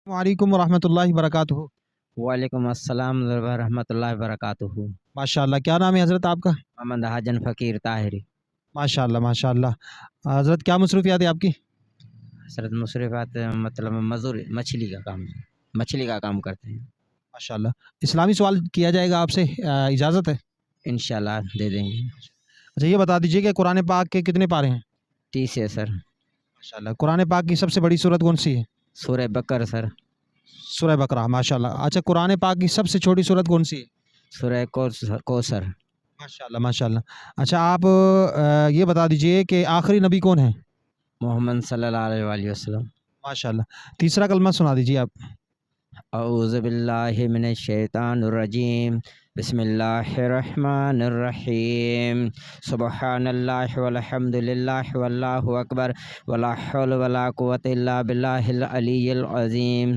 وعلیکم ورحمۃ اللہ وبرکاتہ۔ وعلیکم السلام ورحمۃ اللہ وبرکاتہ۔ ماشاء اللہ، کیا نام ہے حضرت آپ کا؟ محمد حاجن فقیر طاہری۔ ماشاء اللہ ماشاء اللہ۔ حضرت کیا مصروفیات ہے آپ کی؟ حضرت مصروفات مطلب مزدور مچھلی کا کام کرتے ہیں۔ ماشاء اللہ۔ اسلامی سوال کیا جائے گا آپ سے، اجازت ہے؟ انشاءاللہ دے دیں گے۔ اچھا، یہ بتا دیجیے کہ قرآن پاک کے کتنے پارے ہیں؟ 30 ہے سر۔ ماشاء اللہ۔ قرآن پاک کی سب سے بڑی سورت کون سی ہے؟ سورہ بقر سر۔ سورہ بقرہ، ماشاء اللہ۔ اچھا، قرآن پاک کی سب سے چھوٹی سورت کون سی ہے؟ سورہ کوثر۔ ماشاء اللہ ماشاء اللہ۔ اچھا، آپ یہ بتا دیجیے کہ آخری نبی کون ہے؟ محمد صلی اللہ علیہ وآلہ وسلم۔ ماشاء اللہ۔ تیسرا کلمہ سنا دیجیے آپ۔ اعوذ باللہ من الشیطان الرجیم، بسم اللہ الرحمن الرحیم، سبحان اللہ والحمد للہ واللہ اکبر ولا حول ولا قوة الا باللہ العلی العظیم۔